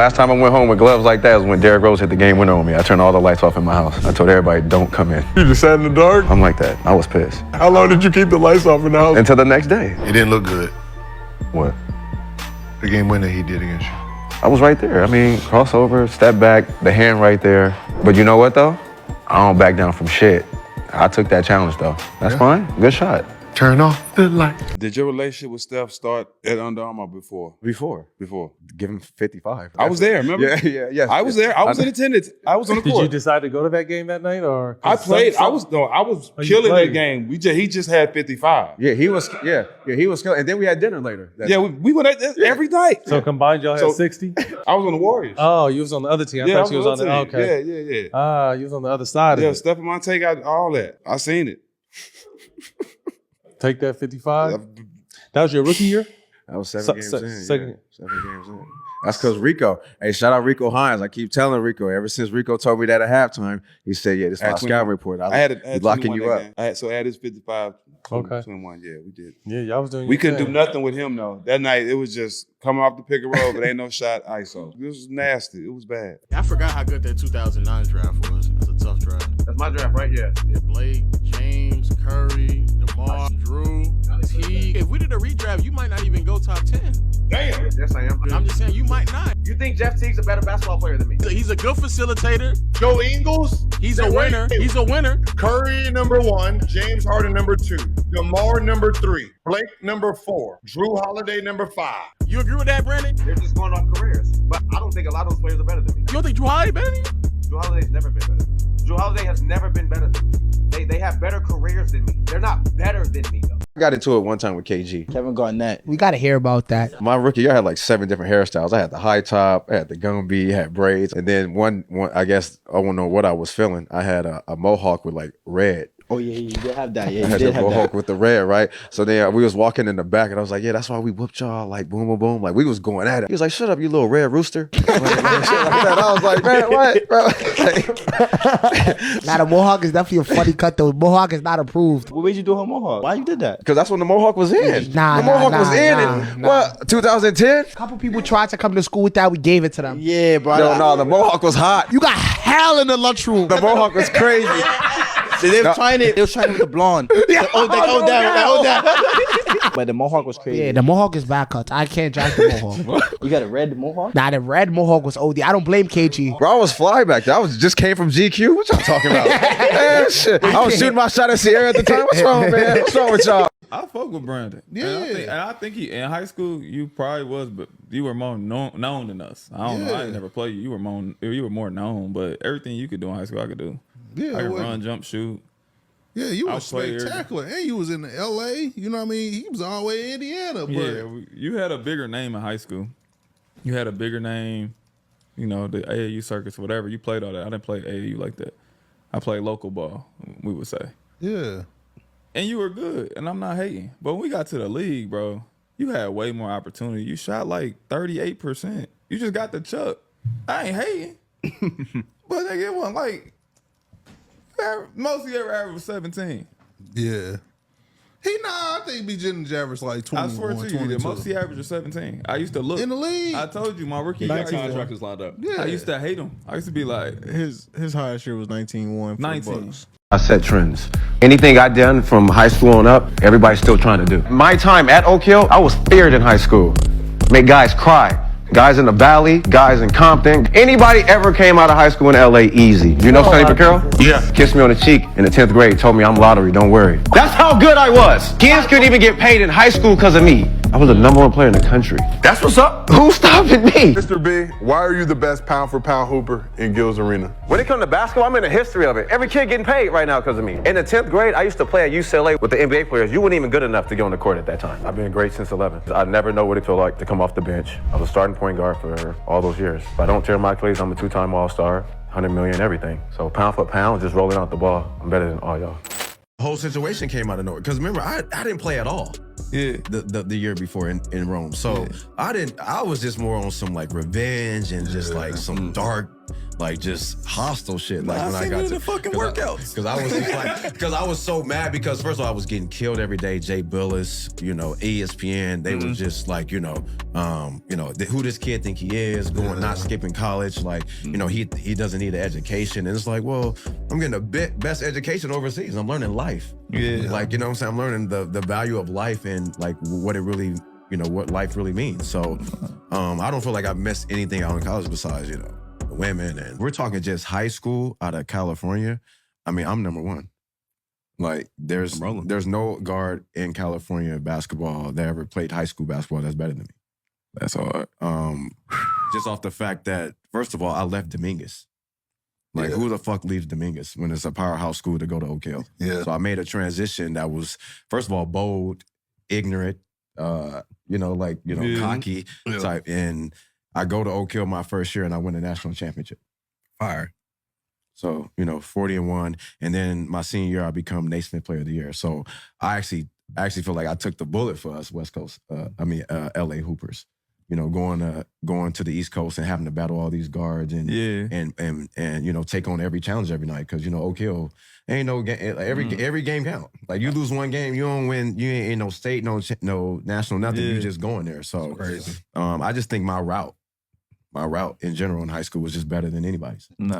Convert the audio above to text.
Last time I went home with gloves like that was when Derrick Rose hit the game winner on me. I turned all the lights off in my house. I told everybody, don't come in. You just sat in the dark? I'm like that. I was pissed. How long did you keep the lights off in the house? Until the next day. It didn't look good. What? The game winner he did against you. I was right there. I mean, crossover, step back, the hand right there. But you know what, though? I don't back down from shit. I took that challenge, though. That's fine. Good shot. Turn off the light. Did your relationship with Steph start at Under Armour before? Before. Give him 55. I was there, remember? Yeah. I was there. I was in attendance. I was on the court. Did you decide to go to that game that night, or I played. I was killing that game. He just had 55. Yeah, he was. Yeah, he was. And then we had dinner later. Yeah, we went at every night. So combined, y'all had 60. I was on the Warriors. Oh, you was on the other team. I thought you was on the. Okay. Yeah. Ah, you was on the other side of it. Steph and Monte got all that. I seen it. Take that 55. That was your rookie year? That was 7 games in. Second. 7 games in. That's because Rico. Hey, shout out Rico Hines. I keep telling Rico. Ever since Rico told me that at halftime, he said, "Yeah, this is my scouting report." I had locking you up. I had his 55. Okay. 21. Yeah, we did. Yeah, y'all was doing. We couldn't do nothing with him though. That night it was just coming off the pick and roll, but ain't no shot ISO. This was nasty. It was bad. I forgot how good that 2009 draft was. It's a tough draft. That's my draft, right? Yeah. Blake, James, Curry, DeMar, Drew, Teague. If we did a redraft, you might not even go top 10. Damn. Yes, I am. I'm just saying, you might not. You think Jeff Teague's a better basketball player than me? He's a good facilitator. Joe Ingles? He's a winner. He's a winner. Curry, number 1. James Harden, number 2. DeMar, number 3. Blake, number 4. Drew Holiday, number 5. You agree with that, Brandon? They're just going off careers. But I don't think a lot of those players are better than me. You don't think Drew Holiday better than you? Drew Holiday's never been better than me. Drew Holiday has never been better than me. They have better careers than me. They're not better than me, though. I got into it one time with KG. Kevin Garnett. We got to hear about that. My rookie year, I had like 7 different hairstyles. I had the high top, I had the gumby, I had braids. And then one I guess, I don't know what I was feeling. I had a mohawk with like red. Oh, yeah, you did have that. Yeah, I you had did the have mohawk that. with the red, right? So then we was walking in the back, and I was like, yeah, that's why we whooped y'all, like, boom, boom, boom. Like, we was going at it. He was like, shut up, you little red rooster. Like, shit like that. I was like, man, what, bro? Now, the mohawk is definitely a funny cut, though. Mohawk is not approved. What made you do her mohawk? Why you did that? Because that's when the mohawk was in. The mohawk was in. What, 2010? A couple people tried to come to school with that. We gave it to them. Yeah, bro. No, the mohawk was hot. You got hell in the lunchroom. The mohawk was crazy. They were trying it. They was trying it with the blonde. that. But the mohawk was crazy. Yeah, the mohawk is back cuts. I can't jack the mohawk. You got a red mohawk? Nah, the red mohawk was OD. I don't blame KG. Bro, I was fly back there. Just came from GQ. What y'all talking about? Man, shit. I was shooting my shot at Sierra at the time. What's wrong, man? What's wrong with y'all? I fuck with Brandon. Yeah. And I think he in high school you probably was, but you were more known than us. I don't know. I ain't never played you. You were more known, but everything you could do in high school, I could do. Yeah, I could run, jump, shoot. Yeah, you I'll was play spectacular. And you was in LA. You know what I mean? He was all the way in Indiana. But Yeah, you had a bigger name in high school. You had a bigger name, you know, the AAU circuits, whatever. You played all that. I didn't play AAU like that. I played local ball, we would say. yeah. And you were good, and I'm not hating. But when we got to the league, bro, you had way more opportunity. You shot like 38%. You just got the chuck. I ain't hating. But nigga, it wasn't like, most of your average was 17. Yeah. I think B. Jennings averaged like 21, I swear to you, 22. most of the average was 17. I used to look. In the league? I told you, my rookie year. contractors lined up. Yeah. I used to hate him. I used to be like, His highest year was 19-1. 19. I set trends. Anything I done from high school on up, everybody's still trying to do. My time at Oak Hill, I was feared in high school. Make guys cry. Guys in the Valley, guys in Compton. Anybody ever came out of high school in LA easy? You know Sonny Vaccaro? Yeah. Kissed me on the cheek in the 10th grade, told me I'm lottery, don't worry. That's how good I was. Kids couldn't even get paid in high school because of me. I was the #1 player in the country. That's what's up. Who's stopping me? Mr. B, why are you the best pound-for-pound hooper in Gills Arena? When it comes to basketball, I'm in the history of it. Every kid getting paid right now because of me. In the 10th grade, I used to play at UCLA with the NBA players. You weren't even good enough to get on the court at that time. I've been great since 11. I never know what it felt like to come off the bench. I was a starting point guard for all those years. If I don't tear my Achilles, I'm a 2-time All-Star, 100 million, everything. So pound for pound, just rolling out the ball. I'm better than all y'all. The whole situation came out of nowhere. Because remember, I didn't play at all. Yeah. The year before in Rome. So I was just more on some like revenge and just like some dark like just hostile shit. Nah, Like when I I seen got it in to the fucking workouts. because I was just like, because I was so mad because first of all I was getting killed every day. Jay Billis, you know, ESPN, they were just like, you know, who this kid think he is, going not skipping college, like, you know, he doesn't need an education, and it's like, well, I'm getting the best education overseas. I'm learning life. Yeah, like, you know what I'm saying? I'm learning the value of life and like what it really, you know, what life really means. So I don't feel like I've missed anything out in college besides, you know, the women. And we're talking just high school out of California. I mean, I'm number one. Like there's no guard in California basketball that ever played high school basketball that's better than me. That's hard. Just off the fact that, first of all, I left Dominguez. Like, who the fuck leaves Dominguez when it's a powerhouse school to go to Oak Hill? Yeah. So I made a transition that was, first of all, bold, ignorant, you know, like, you know, cocky type. And I go to Oak Hill my first year and I win a national championship. Fire. So, you know, 40-1. And then my senior year, I become Naismith Player of the Year. So I actually feel like I took the bullet for us West Coast, LA Hoopers. You know, going to the East Coast and having to battle all these guards and you know, take on every challenge every night, because you know Oak Hill ain't no game. Every game count. Like you lose one game, you don't win. You ain't no state, no national, nothing. You just going there. So crazy. I just think my route in general in high school was just better than anybody's. Nah.